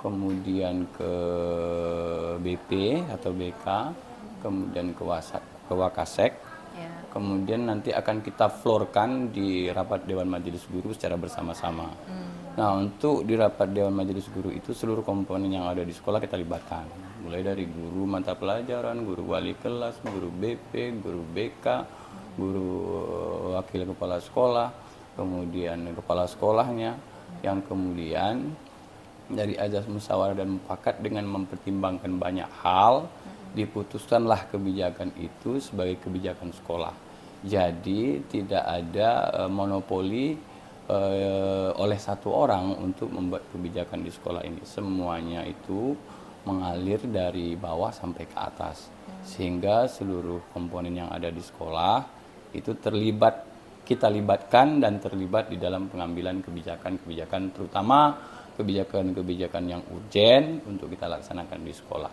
kemudian ke BP atau BK, kemudian ke Wakasek, kemudian nanti akan kita floorkan di rapat Dewan Majelis Guru secara bersama-sama. Nah, untuk di rapat Dewan Majelis Guru itu seluruh komponen yang ada di sekolah kita libatkan, mulai dari guru mata pelajaran, guru wali kelas, guru BP, guru BK, guru wakil kepala sekolah, kemudian kepala sekolahnya, yang kemudian dari azas musyawarah dan mufakat dengan mempertimbangkan banyak hal, diputuskanlah kebijakan itu sebagai kebijakan sekolah. Jadi tidak ada monopoli oleh satu orang untuk membuat kebijakan di sekolah ini. Semuanya itu mengalir dari bawah sampai ke atas, sehingga seluruh komponen yang ada di sekolah itu kita libatkan dan terlibat di dalam pengambilan kebijakan-kebijakan, terutama kebijakan-kebijakan yang urgen untuk kita laksanakan di sekolah.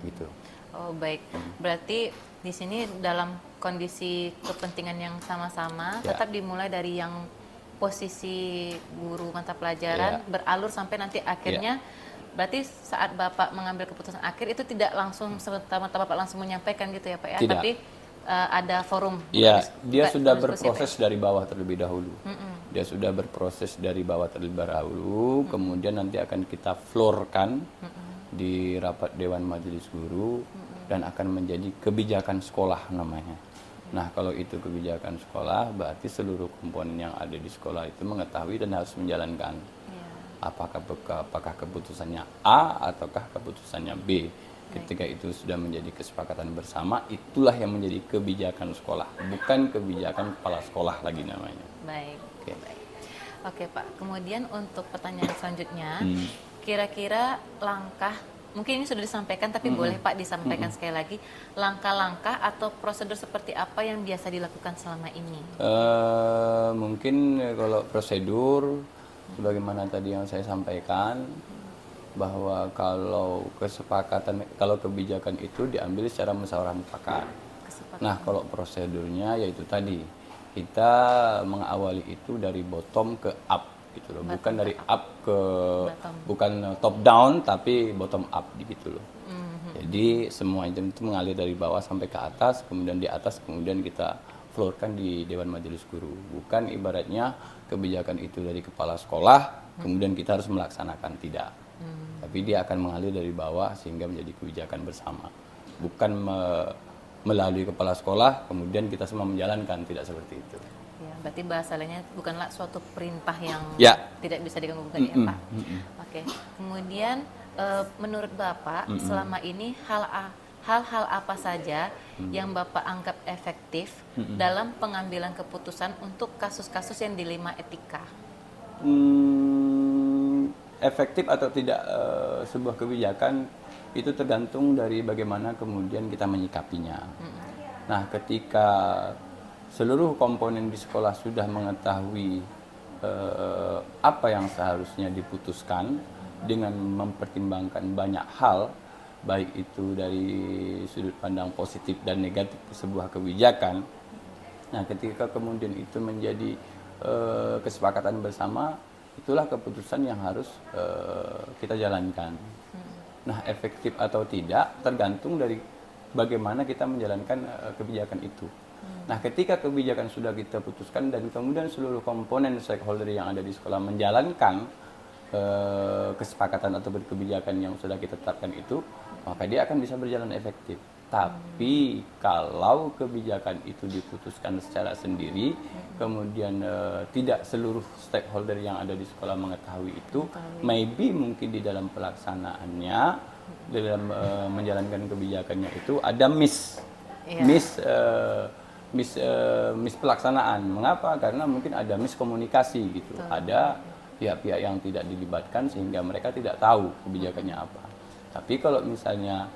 Gitu. Oh, baik. Berarti di sini dalam kondisi kepentingan yang sama-sama, tetap dimulai dari yang posisi guru mata pelajaran beralur sampai nanti akhirnya. Berarti saat Bapak mengambil keputusan akhir itu tidak langsung serta-merta Bapak langsung menyampaikan gitu ya Pak ya? Tidak. Tapi ada forum. Ya, dia sudah berproses dari bawah terlebih dahulu. Dia sudah berproses dari bawah terlebih dahulu, kemudian nanti akan kita floorkan di rapat Dewan Majelis Guru dan akan menjadi kebijakan sekolah namanya. Nah, kalau itu kebijakan sekolah, berarti seluruh komponen yang ada di sekolah itu mengetahui dan harus menjalankan. Apakah keputusannya A ataukah keputusannya B. Ketika itu sudah menjadi kesepakatan bersama, itulah yang menjadi kebijakan sekolah, bukan kebijakan kepala sekolah lagi namanya. Baik. Oke, Pak. Kemudian untuk pertanyaan selanjutnya, kira-kira langkah, mungkin ini sudah disampaikan, tapi boleh Pak disampaikan sekali lagi, langkah-langkah atau prosedur seperti apa yang biasa dilakukan selama ini? Mungkin kalau prosedur, sebagaimana tadi yang saya sampaikan, bahwa kalau kebijakan itu diambil secara musyawarah mufakat. Nah, kalau prosedurnya yaitu tadi, kita mengawali itu dari bottom ke up gitu loh, bukan dari up ke bukan top down tapi bottom up gitu loh. Jadi semua itu mengalir dari bawah sampai ke atas, kemudian di atas kemudian kita floorkan di Dewan Majelis Guru. Bukan ibaratnya kebijakan itu dari kepala sekolah kemudian kita harus melaksanakan, tidak. Tapi dia akan mengalir dari bawah sehingga menjadi kebijakan bersama. Bukan melalui kepala sekolah kemudian kita semua menjalankan, tidak seperti itu. Ya, berarti bahasa lainnya bukanlah suatu perintah yang tidak bisa diganggu-gugat ya Pak. Oke. Kemudian menurut Bapak selama ini hal-hal apa saja yang Bapak anggap efektif dalam pengambilan keputusan untuk kasus-kasus yang dilema etika? Efektif atau tidak sebuah kebijakan itu tergantung dari bagaimana kemudian kita menyikapinya. Nah, ketika seluruh komponen di sekolah sudah mengetahui apa yang seharusnya diputuskan dengan mempertimbangkan banyak hal, baik itu dari sudut pandang positif dan negatif sebuah kebijakan. Nah, ketika kemudian itu menjadi kesepakatan bersama, itulah keputusan yang harus kita jalankan. Nah, efektif atau tidak tergantung dari bagaimana kita menjalankan kebijakan itu. Nah, ketika kebijakan sudah kita putuskan dan kemudian seluruh komponen stakeholder yang ada di sekolah menjalankan kesepakatan atau kebijakan yang sudah kita tetapkan itu, maka dia akan bisa berjalan efektif. Tapi kalau kebijakan itu diputuskan secara sendiri, kemudian tidak seluruh stakeholder yang ada di sekolah mengetahui itu, maybe mungkin di dalam pelaksanaannya, dalam menjalankan kebijakannya itu ada miss pelaksanaan. Mengapa? Karena mungkin ada miskomunikasi gitu. Ada pihak-pihak yang tidak dilibatkan sehingga mereka tidak tahu kebijakannya apa. Tapi kalau misalnya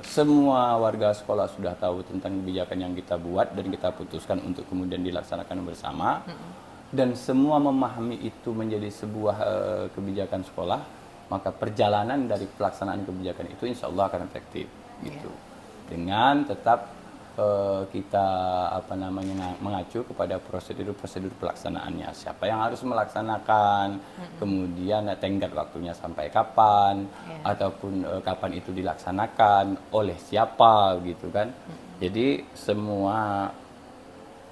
semua warga sekolah sudah tahu tentang kebijakan yang kita buat dan kita putuskan untuk kemudian dilaksanakan bersama, dan semua memahami itu menjadi sebuah kebijakan sekolah, maka perjalanan dari pelaksanaan kebijakan itu insya Allah akan efektif gitu. Dengan tetap kita mengacu kepada prosedur-prosedur pelaksanaannya, siapa yang harus melaksanakan, kemudian tenggat waktunya sampai kapan, ataupun kapan itu dilaksanakan, oleh siapa gitu kan. Jadi semua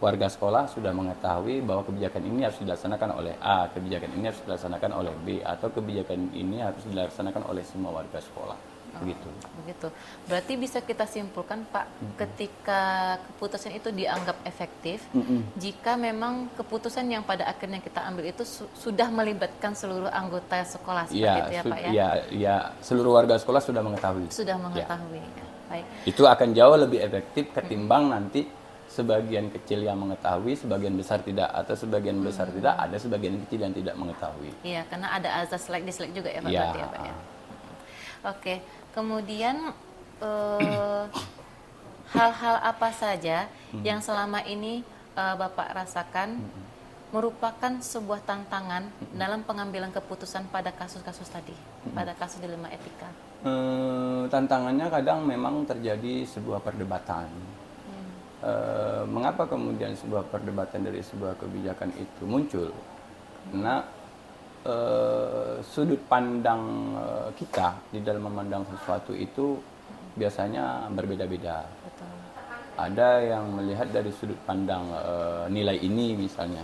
warga sekolah sudah mengetahui bahwa kebijakan ini harus dilaksanakan oleh A, kebijakan ini harus dilaksanakan oleh B, atau kebijakan ini harus dilaksanakan oleh semua warga sekolah. Begitu. Berarti bisa kita simpulkan Pak, ketika keputusan itu dianggap efektif, jika memang keputusan yang pada akhirnya kita ambil itu sudah melibatkan seluruh anggota sekolah, seperti itu ya Pak ya? Ya, seluruh warga sekolah sudah mengetahui. Sudah mengetahui. Ya. Baik. Itu akan jauh lebih efektif ketimbang nanti sebagian kecil yang mengetahui, sebagian besar tidak, atau sebagian besar tidak, ada sebagian kecil yang tidak mengetahui. Iya, karena ada azas like dislike juga ya Pak, berarti ya Pak ya. Oke. Kemudian hal-hal apa saja yang selama ini Bapak rasakan merupakan sebuah tantangan dalam pengambilan keputusan pada kasus-kasus tadi, pada kasus dilema etika? Tantangannya kadang memang terjadi sebuah perdebatan. Mengapa kemudian sebuah perdebatan dari sebuah kebijakan itu muncul? Karena sudut pandang kita di dalam memandang sesuatu itu biasanya berbeda-beda. Ada yang melihat dari sudut pandang nilai ini misalnya,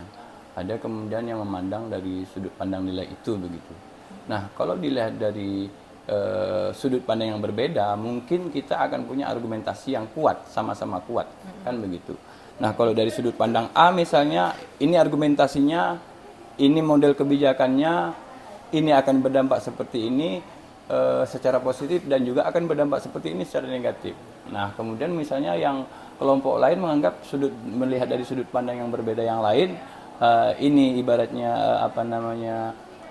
ada kemudian yang memandang dari sudut pandang nilai itu begitu. Nah, kalau dilihat dari sudut pandang yang berbeda, mungkin kita akan punya argumentasi yang kuat, sama-sama kuat, kan begitu. Nah, kalau dari sudut pandang A misalnya, ini argumentasinya, ini model kebijakannya, ini akan berdampak seperti ini secara positif dan juga akan berdampak seperti ini secara negatif. Nah, kemudian misalnya yang kelompok lain menganggap melihat dari sudut pandang yang berbeda yang lain, ini ibaratnya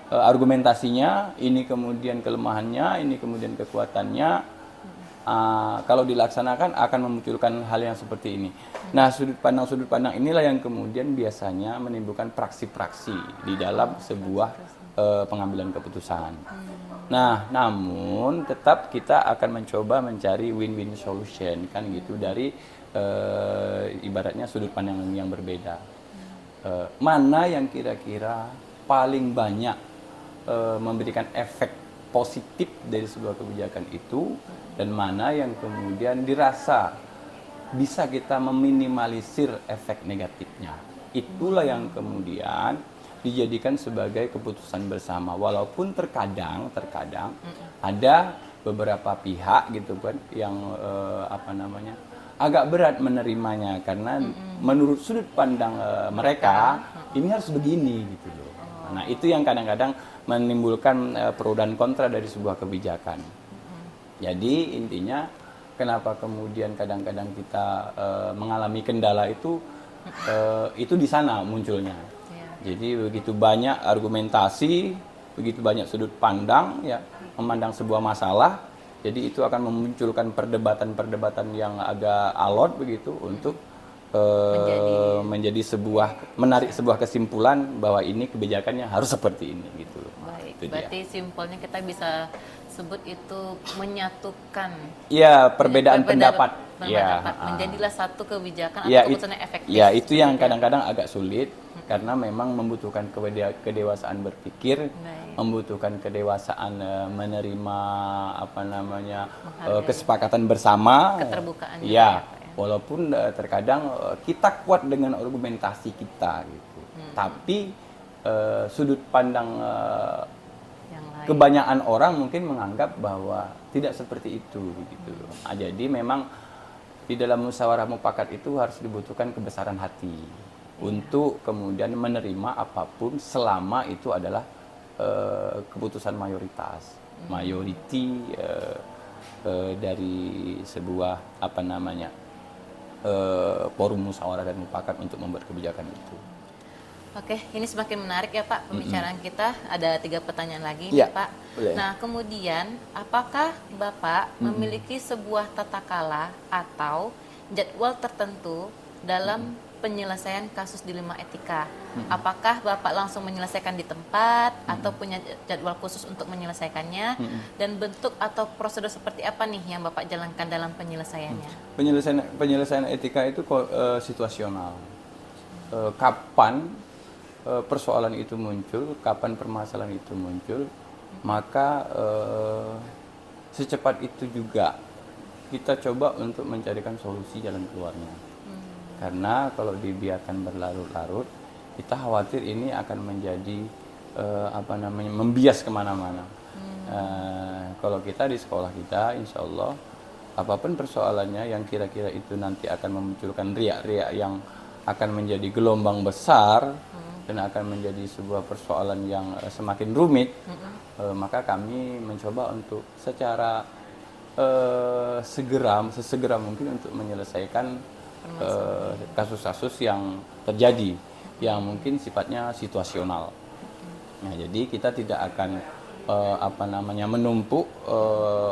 argumentasinya, ini kemudian kelemahannya, ini kemudian kekuatannya. Kalau dilaksanakan akan memunculkan hal yang seperti ini. Nah, sudut pandang inilah yang kemudian biasanya menimbulkan praksi-praksi di dalam sebuah pengambilan keputusan. Nah, namun tetap kita akan mencoba mencari win-win solution kan gitu dari ibaratnya sudut pandang yang berbeda. Mana yang kira-kira paling banyak memberikan efek positif dari sebuah kebijakan itu, dan mana yang kemudian dirasa bisa kita meminimalisir efek negatifnya. Itulah yang kemudian dijadikan sebagai keputusan bersama. Walaupun terkadang ada beberapa pihak gitu kan yang agak berat menerimanya karena menurut sudut pandang mereka ini harus begini gitu loh. Nah, itu yang kadang-kadang menimbulkan pro dan kontra dari sebuah kebijakan. Jadi intinya kenapa kemudian kadang-kadang kita mengalami kendala itu di sana munculnya. Jadi begitu banyak argumentasi, begitu banyak sudut pandang ya, memandang sebuah masalah. Jadi itu akan memunculkan perdebatan-perdebatan yang agak alot begitu untuk menjadi menarik sebuah kesimpulan bahwa ini kebijakannya harus seperti ini gitu loh. Baik, berarti simpelnya kita bisa sebut itu menyatukan. Iya, perbedaan pendapat. Ya, menjadilah satu kebijakan atau keputusan yang efektif. Ya, itu yang kadang-kadang agak sulit karena memang membutuhkan kedewasaan berpikir, membutuhkan kedewasaan menerima kesepakatan bersama. Keterbukaan. Ya, walaupun terkadang kita kuat dengan argumentasi kita gitu. Tapi sudut pandang kebanyakan orang mungkin menganggap bahwa tidak seperti itu gitu. Nah, jadi memang di dalam musyawarah mufakat itu harus dibutuhkan kebesaran hati untuk kemudian menerima apapun selama itu adalah keputusan mayoritas, mayoriti dari sebuah forum musyawarah dan mufakat untuk membuat kebijakan itu. Oke, ini semakin menarik ya Pak pembicaraan kita. Ada 3 pertanyaan lagi nih Pak. Boleh. Nah, kemudian apakah Bapak memiliki sebuah tata kala atau jadwal tertentu dalam penyelesaian kasus dilema etika? Apakah Bapak langsung menyelesaikan di tempat atau punya jadwal khusus untuk menyelesaikannya? Dan bentuk atau prosedur seperti apa nih yang Bapak jalankan dalam penyelesaiannya? Penyelesaian etika itu situasional. Kapan persoalan itu muncul, kapan permasalahan itu muncul, maka secepat itu juga kita coba untuk mencarikan solusi jalan keluarnya. Karena kalau dibiarkan berlarut-larut, kita khawatir ini akan menjadi membias kemana-mana. Kalau kita di sekolah kita, insya Allah apapun persoalannya yang kira-kira itu nanti akan memunculkan riak-riak yang akan menjadi gelombang besar dan akan menjadi sebuah persoalan yang semakin rumit, maka kami mencoba untuk secara sesegera mungkin untuk menyelesaikan kasus-kasus yang terjadi yang mungkin sifatnya situasional. Nah, jadi kita tidak akan menumpuk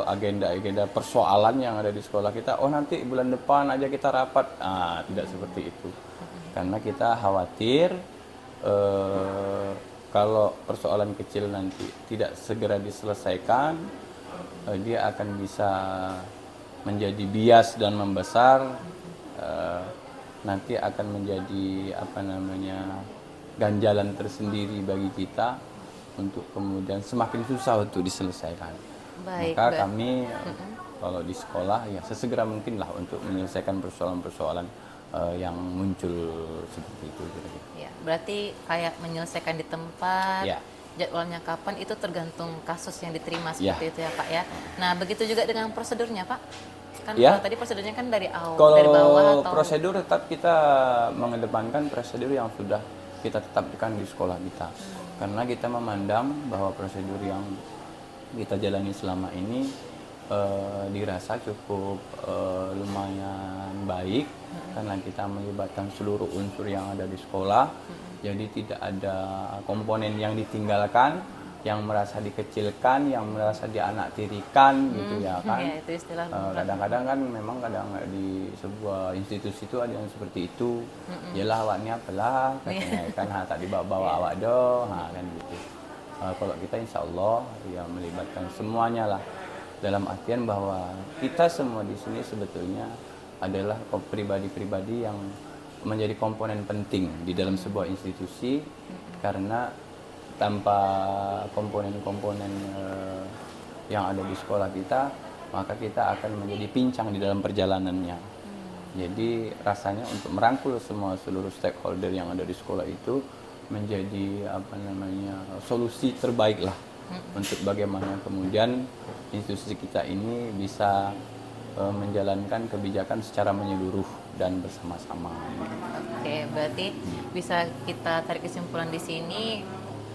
agenda-agenda persoalan yang ada di sekolah kita. Oh, nanti bulan depan aja kita rapat. Tidak seperti itu. Karena kita khawatir kalau persoalan kecil nanti tidak segera diselesaikan, dia akan bisa menjadi bias dan membesar, nanti akan menjadi ganjalan tersendiri bagi kita untuk kemudian semakin susah untuk diselesaikan. Maka kami kalau di sekolah ya sesegera mungkinlah untuk menyelesaikan persoalan-persoalan yang muncul seperti itu. Ya, berarti kayak menyelesaikan di tempat, jadwalnya kapan itu tergantung kasus yang diterima seperti itu ya Pak ya. Nah begitu juga dengan prosedurnya Pak. Kan kalau tadi prosedurnya kan dari Kalau dari bawah atau prosedur tetap kita mengedepankan prosedur yang sudah kita tetapkan di sekolah kita. Karena kita memandang bahwa prosedur yang kita jalani selama ini dirasa cukup lumayan baik karena kita melibatkan seluruh unsur yang ada di sekolah. Jadi tidak ada komponen yang ditinggalkan, yang merasa dikecilkan, yang merasa dianaktirikan gitu ya kan. Ya, itu istilah kadang-kadang kan memang kadang di sebuah institusi itu ada yang seperti itu. Yalah awaknya apalah katanya kan tak dibawa-bawa awak dong, kan gitu. Kalau kita insya Allah ya melibatkan semuanya lah, dalam artian bahwa kita semua di sini sebetulnya adalah pribadi-pribadi yang menjadi komponen penting di dalam sebuah institusi, karena tanpa komponen-komponen yang ada di sekolah kita, maka kita akan menjadi pincang di dalam perjalanannya. Jadi rasanya untuk merangkul seluruh stakeholder yang ada di sekolah itu menjadi solusi terbaik lah untuk bagaimana kemudian institusi kita ini bisa menjalankan kebijakan secara menyeluruh dan bersama-sama. Oke, berarti bisa kita tarik kesimpulan di sini,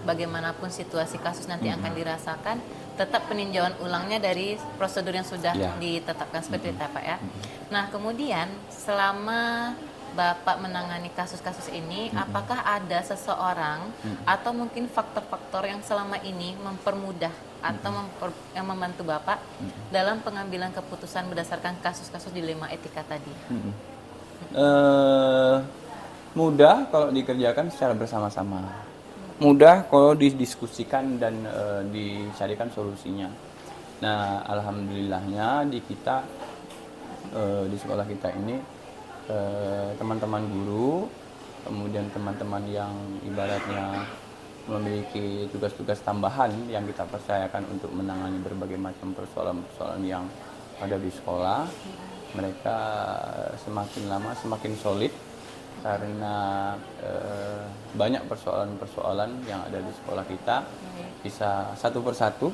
bagaimanapun situasi kasus nanti akan dirasakan, tetap peninjauan ulangnya dari prosedur yang sudah ditetapkan seperti itu Pak ya. Nah kemudian selama Bapak menangani kasus-kasus ini, apakah ada seseorang atau mungkin faktor-faktor yang selama ini mempermudah atau yang membantu Bapak dalam pengambilan keputusan berdasarkan kasus-kasus dilema etika tadi? Mudah kalau dikerjakan secara bersama-sama. Mudah kalau didiskusikan dan dicarikan solusinya. Nah, alhamdulillahnya di kita di sekolah kita ini teman-teman guru, kemudian teman-teman yang ibaratnya memiliki tugas-tugas tambahan yang kita percayakan untuk menangani berbagai macam persoalan-persoalan yang ada di sekolah, mereka semakin lama semakin solid karena banyak persoalan-persoalan yang ada di sekolah kita bisa satu persatu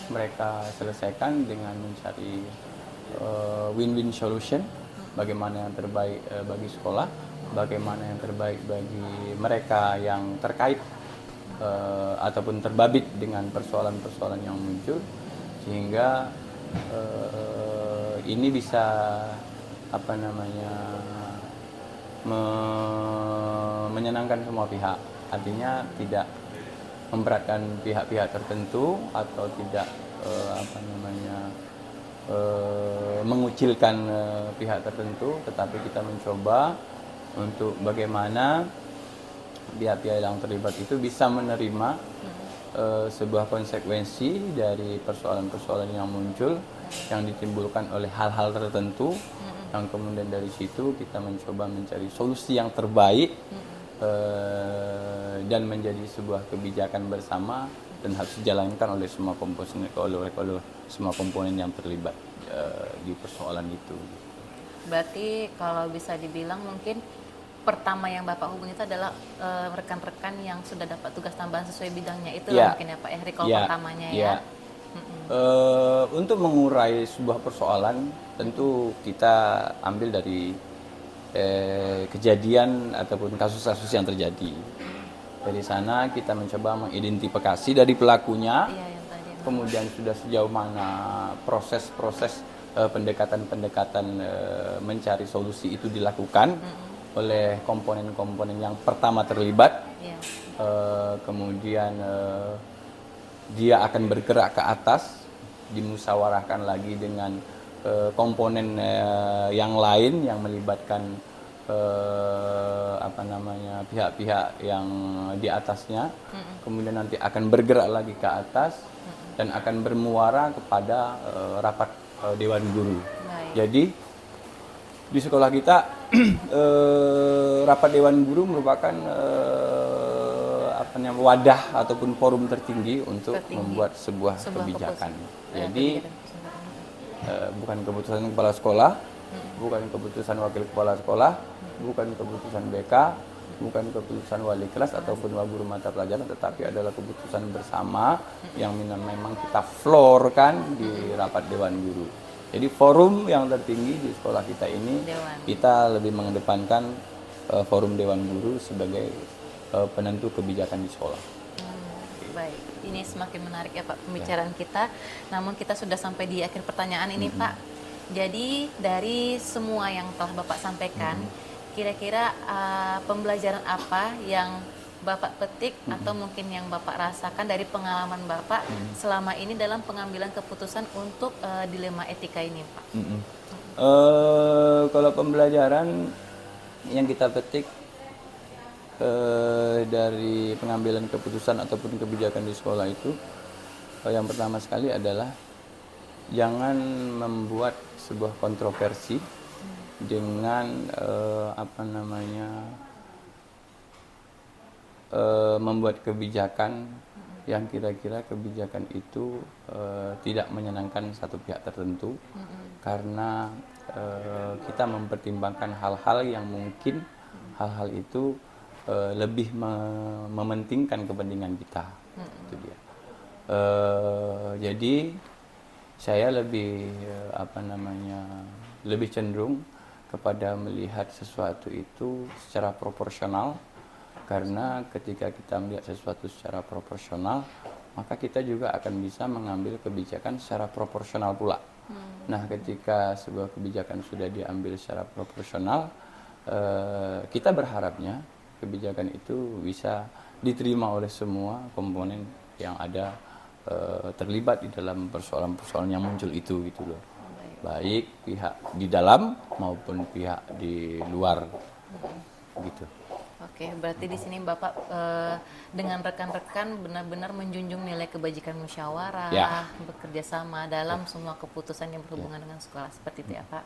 mereka selesaikan dengan mencari win-win solution. Bagaimana yang terbaik bagi sekolah, bagaimana yang terbaik bagi mereka yang terkait ataupun terbabit dengan persoalan-persoalan yang muncul, sehingga ini bisa menyenangkan semua pihak. Artinya tidak memberatkan pihak-pihak tertentu atau tidak mengucilkan pihak tertentu, tetapi kita mencoba untuk bagaimana pihak-pihak yang terlibat itu bisa menerima sebuah konsekuensi dari persoalan-persoalan yang muncul yang ditimbulkan oleh hal-hal tertentu, yang kemudian dari situ kita mencoba mencari solusi yang terbaik dan menjadi sebuah kebijakan bersama dan harus dijalankan oleh semua komponen yang terlibat di persoalan itu. Berarti kalau bisa dibilang mungkin pertama yang Bapak hubungi itu adalah rekan-rekan yang sudah dapat tugas tambahan sesuai bidangnya, itu mungkin ya Pak ya, recall pertamanya ya. Untuk mengurai sebuah persoalan tentu kita ambil dari kejadian ataupun kasus-kasus yang terjadi. Dari sana kita mencoba mengidentifikasi dari pelakunya, kemudian sudah sejauh mana proses-proses pendekatan-pendekatan mencari solusi itu dilakukan oleh komponen-komponen yang pertama terlibat, kemudian dia akan bergerak ke atas, dimusyawarahkan lagi dengan komponen yang lain yang melibatkan pihak-pihak yang di atasnya, kemudian nanti akan bergerak lagi ke atas dan akan bermuara kepada rapat Dewan Guru. Jadi di sekolah kita rapat Dewan Guru merupakan wadah ataupun forum tertinggi untuk membuat sebuah kebijakan. Jadi bukan keputusan kepala sekolah, bukan keputusan wakil kepala sekolah, bukan keputusan BK, bukan keputusan wali kelas ataupun guru mata pelajaran, tetapi adalah keputusan bersama yang memang kita floorkan di rapat Dewan Guru. Jadi forum yang tertinggi di sekolah kita ini, kita lebih mengedepankan forum Dewan Guru sebagai penentu kebijakan di sekolah. Baik, ini semakin menarik ya Pak pembicaraan kita. Namun kita sudah sampai di akhir pertanyaan ini Pak. Jadi dari semua yang telah Bapak sampaikan, kira-kira pembelajaran apa yang Bapak petik atau mungkin yang Bapak rasakan dari pengalaman Bapak selama ini dalam pengambilan keputusan untuk dilema etika ini Pak? Kalau pembelajaran yang kita petik dari pengambilan keputusan ataupun kebijakan di sekolah itu, yang pertama sekali adalah jangan membuat sebuah kontroversi dengan membuat kebijakan yang kira-kira kebijakan itu tidak menyenangkan satu pihak tertentu, karena kita mempertimbangkan hal-hal yang mungkin hal-hal itu lebih mementingkan kepentingan kita. Itu dia. Jadi saya lebih lebih cenderung kepada melihat sesuatu itu secara proporsional, karena ketika kita melihat sesuatu secara proporsional, maka kita juga akan bisa mengambil kebijakan secara proporsional pula. Nah, ketika sebuah kebijakan sudah diambil secara proporsional, kita berharapnya kebijakan itu bisa diterima oleh semua komponen yang ada terlibat di dalam persoalan-persoalan yang muncul itu gitu loh. Baik pihak di dalam maupun pihak di luar gitu. Oke, berarti di sini Bapak dengan rekan-rekan benar-benar menjunjung nilai kebajikan musyawarah, bekerja sama dalam semua keputusan yang berhubungan dengan sekolah, seperti itu ya Pak.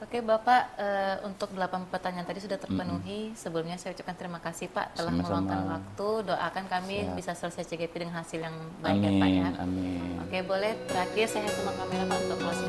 Oke Bapak, untuk 8 pertanyaan tadi sudah terpenuhi. Sebelumnya saya ucapkan terima kasih Pak telah meluangkan waktu. Doakan kami bisa selesai CGP dengan hasil yang baik ya Pak ya. Amin. Oke, boleh terakhir saya sama kamera Pak untuk closing